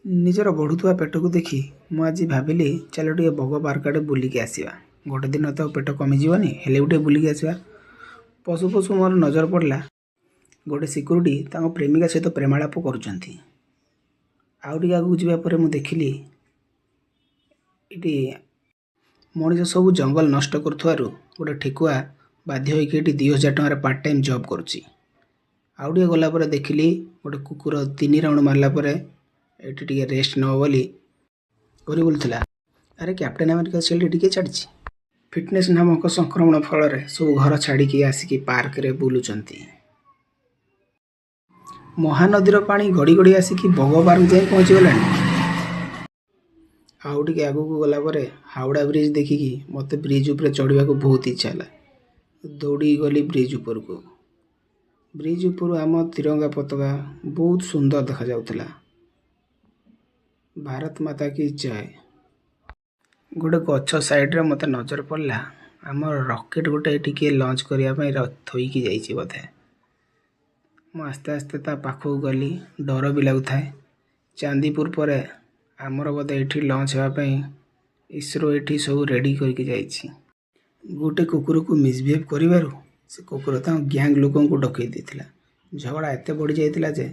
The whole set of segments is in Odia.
ନିଜର ବଢ଼ୁଥିବା ପେଟକୁ ଦେଖି ମୁଁ ଆଜି ଭାବିଲି ଚାଲ ଟିକେ ବଗ ପାର୍କ ଆଡ଼େ ବୁଲିକି ଆସିବା। ଗୋଟେ ଦିନ ତ ପେଟ କମିଯିବନି, ହେଲେ ବି ଟିକେ ବୁଲିକି ଆସିବା। ପଶୁ ପଶୁ ମୋର ନଜର ପଡ଼ିଲା ଗୋଟେ ସିକ୍ୟୁରିଟି ତାଙ୍କ ପ୍ରେମିକା ସହିତ ପ୍ରେମାଳାପ କରୁଛନ୍ତି। ଆଉ ଟିକେ ଆଗକୁ ଯିବା ପରେ ମୁଁ ଦେଖିଲି ଏଠି ମଣିଷ ସବୁ ଜଙ୍ଗଲ ନଷ୍ଟ କରୁଥିବାରୁ ଗୋଟେ ଠେକୁଆ ବାଧ୍ୟ ହୋଇକି ଏଠି 2000 ଟଙ୍କାର ପାର୍ଟ ଟାଇମ୍ ଜବ୍ କରୁଛି। ଆଉ ଟିକେ ଗଲା ପରେ ଦେଖିଲି ଗୋଟେ କୁକୁର 3 ରାଉଣ୍ଡ ମାରିଲା ପରେ ଏଠି ଟିକେ ରେଷ୍ଟ ନେବ ବୋଲି ଘୁରି ବୁଲୁଥିଲା। ଆରେ କ୍ୟାପ୍ଟେନ୍ ଆମେରିକା ସିଲ୍ଡ ଟିକେ ଛାଡ଼ିଛି। ଫିଟନେସ୍ ନାମକ ସଂକ୍ରମଣ ଫଳରେ ସବୁ ଘର ଛାଡ଼ିକି ଆସିକି ପାର୍କରେ ବୁଲୁଛନ୍ତି। ମହାନଦୀର ପାଣି ଗଡ଼ି ଗଡ଼ି ଆସିକି ବଗ ପାର୍କ ଯାଇ ପହଞ୍ଚିଗଲାଣି। ଆଉ ଟିକେ ଆଗକୁ ଗଲା ପରେ ହାଓଡ଼ା ବ୍ରିଜ୍ ଦେଖିକି ମୋତେ ବ୍ରିଜ୍ ଉପରେ ଚଢ଼ିବାକୁ ବହୁତ ଇଚ୍ଛା ହେଲା। ଦୌଡ଼ିକି ଗଲି ବ୍ରିଜ୍ ଉପରକୁ। ବ୍ରିଜ୍ ଉପରୁ ଆମ ତିରଙ୍ଗା ପତାକା ବହୁତ ସୁନ୍ଦର ଦେଖାଯାଉଥିଲା। ଭାରତ ମାତା କି ଜୟ। ଗୋଟେ ଗଛ ସାଇଡ଼ରେ ମୋତେ ନଜର ପଡ଼ିଲା ଆମର ରକେଟ୍ ଗୋଟେ ଟିକେ ଲଞ୍ଚ କରିବା ପାଇଁ ଥୋଇକି ଯାଇଛି ବୋଧେ। ମୁଁ ଆସ୍ତେ ଆସ୍ତେ ତା ପାଖକୁ ଗଲି। ଡର ବି ଲାଗୁଥାଏ। ଚାନ୍ଦିପୁର ପରେ ଆମର ବୋଧେ ଏଠି ଲଞ୍ଚ ହେବା ପାଇଁ ଇସ୍ରୋ ଏଠି ସବୁ ରେଡ଼ି କରିକି ଯାଇଛି। ଗୋଟେ କୁକୁରକୁ ମିସବିହେଭ୍ କରିବାରୁ ସେ କୁକୁର ତାଙ୍କ ଗ୍ୟାଙ୍ଗ ଲୋକଙ୍କୁ ଡକେଇ ଦେଇଥିଲା। ଝଗଡ଼ା ଏତେ ବଢ଼ି ଯାଇଥିଲା ଯେ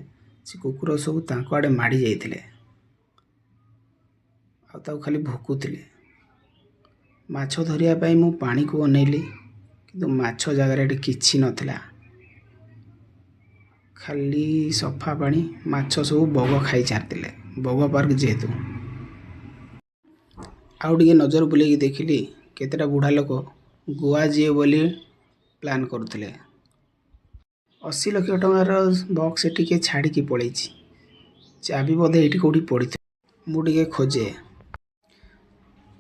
ସେ କୁକୁର ସବୁ ତାଙ୍କ ଆଡ଼େ ମାଡ଼ି ଯାଇଥିଲେ ଆଉ ତାକୁ ଖାଲି ଭୁକୁଥିଲେ। ମାଛ ଧରିବା ପାଇଁ ମୁଁ ପାଣିକୁ ଅନେଇଲି, କିନ୍ତୁ ମାଛ ଜାଗାରେ ଏଠି କିଛି ନଥିଲା। ଖାଲି ସଫା ପାଣି। ମାଛ ସବୁ ବଗ ଖାଇ ଛାଡ଼ିଥିଲେ, ବଗ ପାର୍କ ଯେହେତୁ। ଆଉ ଟିକେ ନଜର ବୁଲେଇକି ଦେଖିଲି କେତେଟା ବୁଢ଼ା ଲୋକ ଗୋଆ ଯିବେ ବୋଲି ପ୍ଲାନ୍ କରୁଥିଲେ। 80 ଲକ୍ଷ ଟଙ୍କାର ବକ୍ସ ଟିକେ ଛାଡ଼ିକି ପଳେଇଛି। ଚାବି ବୋଧେ ଏଇଠି କେଉଁଠି ପଡ଼ିଥିଲା। ମୁଁ ଟିକେ ଖୋଜେ।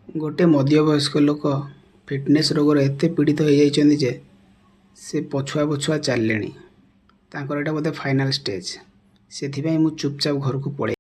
ଗୋଟେ ମଧ୍ୟବୟସ୍କ ଲୋକ ଫିଟନେସ୍ ରୋଗରେ ଏତେ ପୀଡ଼ିତ ହୋଇଯାଇଛନ୍ତି ଯେ ସେ ପଛୁଆ ପଛୁଆ ଚାଲିଲେଣି। ତାଙ୍କର ଏଇଟା ବୋଧେ ଫାଇନାଲ୍ ଷ୍ଟେଜ୍। ସେଥିପାଇଁ ମୁଁ ଚୁପଚାପ ଘରକୁ ପଳେଇ